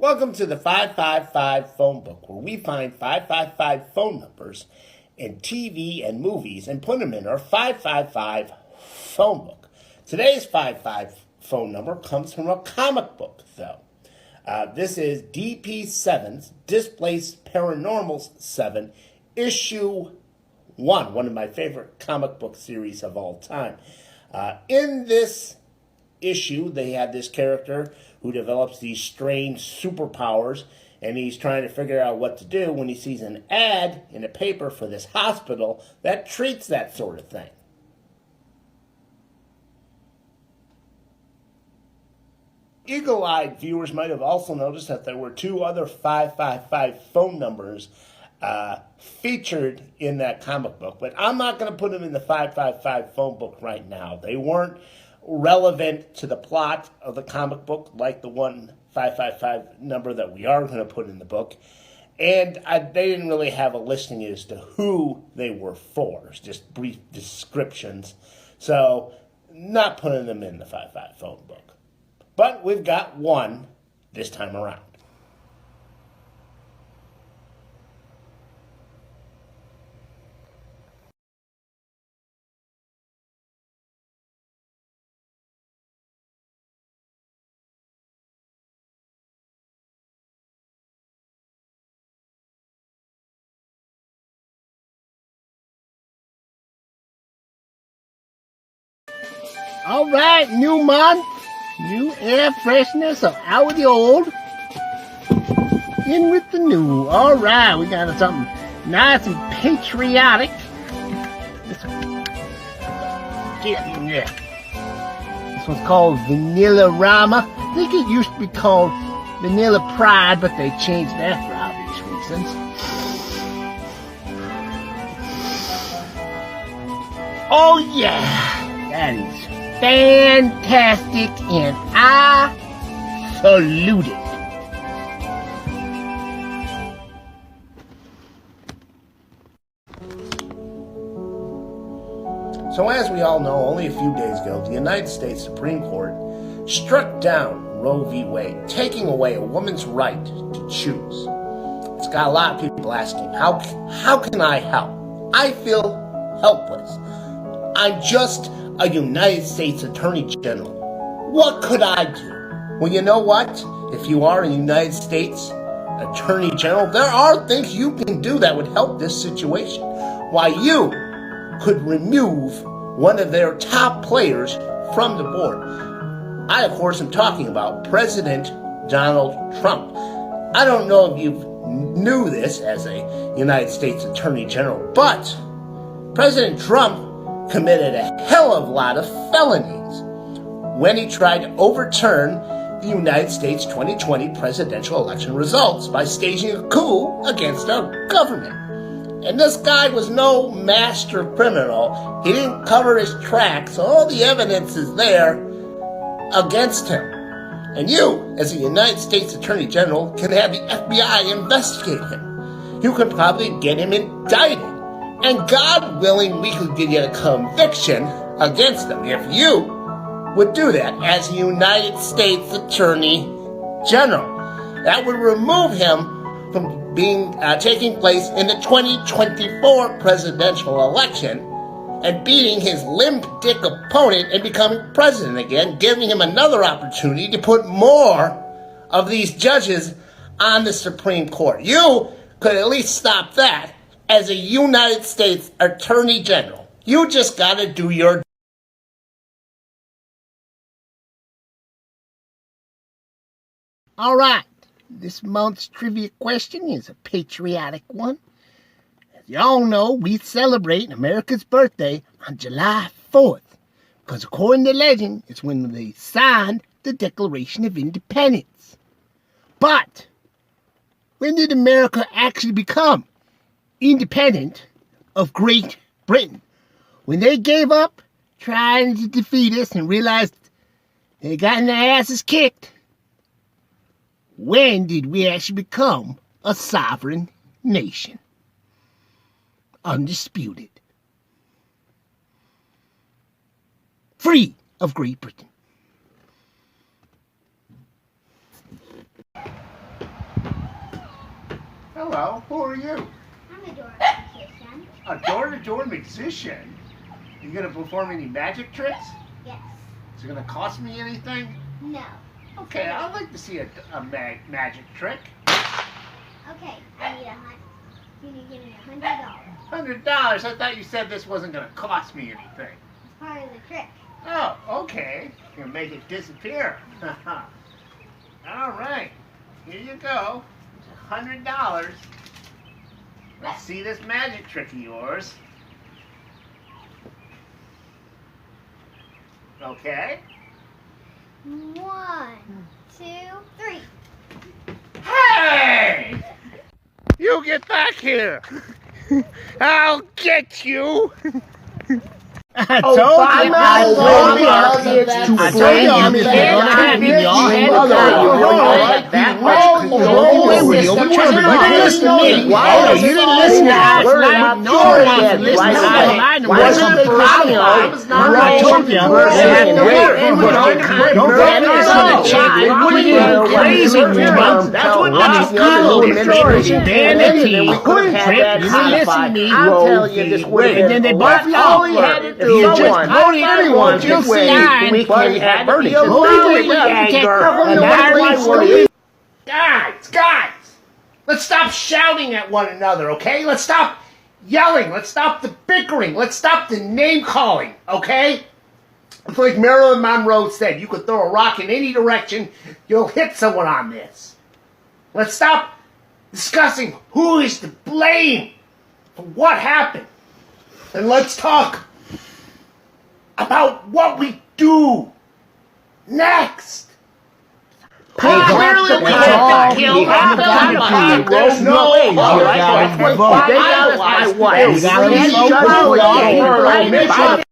Welcome to the 555 phone book, where we find 555 phone numbers in TV and movies and put them in our 555 phone book. Today's 55 phone number comes from a comic book, though. This is DP7's Displaced Paranormals 7, Issue 1, one of my favorite comic book series of all time. In this issue, they had this character who develops these strange superpowers, and he's trying to figure out what to do when he sees an ad in a paper for this hospital that treats that sort of thing. Eagle-eyed viewers might have also noticed that there were two other 555 phone numbers featured in that comic book, but I'm not going to put them in the 555 phone book right now. They weren't relevant to the plot of the comic book like the 555 number that we are going to put in the book, and they didn't really have a listing as to who they were for. It's just brief descriptions, so not putting them in the 555 phone book. But we've got one this time around. All right, new month, new air freshness, so out with the old, in with the new. All right, we got something nice and patriotic. This one's called Vanilla Rama. I think it used to be called Vanilla Pride, but they changed that for obvious reasons. Oh yeah, that is fantastic, and I salute it. So as we all know, only a few days ago, the United States Supreme Court struck down Roe v. Wade, taking away a woman's right to choose. It's got a lot of people asking, how can I help? I feel helpless. I'm just a United States Attorney General. What could I do? Well, you know what? If you are a United States Attorney General, there are things you can do that would help this situation. Why, you could remove one of their top players from the board. I, of course, am talking about President Donald Trump. I don't know if you knew this as a United States Attorney General, but President Trump committed a hell of a lot of felonies when he tried to overturn the United States 2020 presidential election results by staging a coup against our government. And this guy was no master criminal. He didn't cover his tracks. All the evidence is there against him. And you, as a United States Attorney General, can have the FBI investigate him. You could probably get him indicted. And God willing, we could get a conviction against him if you would do that as a United States Attorney General. That would remove him from being taking place in the 2024 presidential election and beating his limp dick opponent and becoming president again, giving him another opportunity to put more of these judges on the Supreme Court. You could at least stop that. As a United States Attorney General, you just got to do your. All right, this month's trivia question is a patriotic one. As you all know, we celebrate America's birthday on July 4th, because according to legend, it's when they signed the Declaration of Independence. But when did America actually become independent of Great Britain? When they gave up trying to defeat us and realized they gotten their asses kicked. When did we actually become a sovereign nation? Undisputed. Free of Great Britain. Hello, who are you? I'm a door musician. A door-to-door musician? You gonna perform any magic tricks? Yes. Is it gonna cost me anything? No. Okay, I'd like to see a magic trick. Okay, I need you need to give me $100. $100? I thought you said this wasn't gonna cost me anything. It's part of the trick. Oh, okay. You're gonna make it disappear. All right. Here you go. $100. Let's see this magic trick of yours. Okay. 1, 2, 3. Hey! You get back here! I'll get you! I told you. I'm not told you. I told you I'm in your head. You didn't listen to last night. No one wants to listen to last night. What's the problem? I told you. Don't get this on the chick. What are you crazy, woman? That's what vanity. Trip. You didn't listen to me. And then they both laughed. You just voted everyone. You'll see we can have Bernie. Guys, let's stop shouting at one another, okay? Let's stop yelling. Let's stop the bickering. Let's stop the name calling, okay? It's like Marilyn Monroe said, you could throw a rock in any direction, you'll hit someone on this. Let's stop discussing who is to blame for what happened. And let's talk about what we do next. Clearly we have to kill him. There's no way. You gotta vote.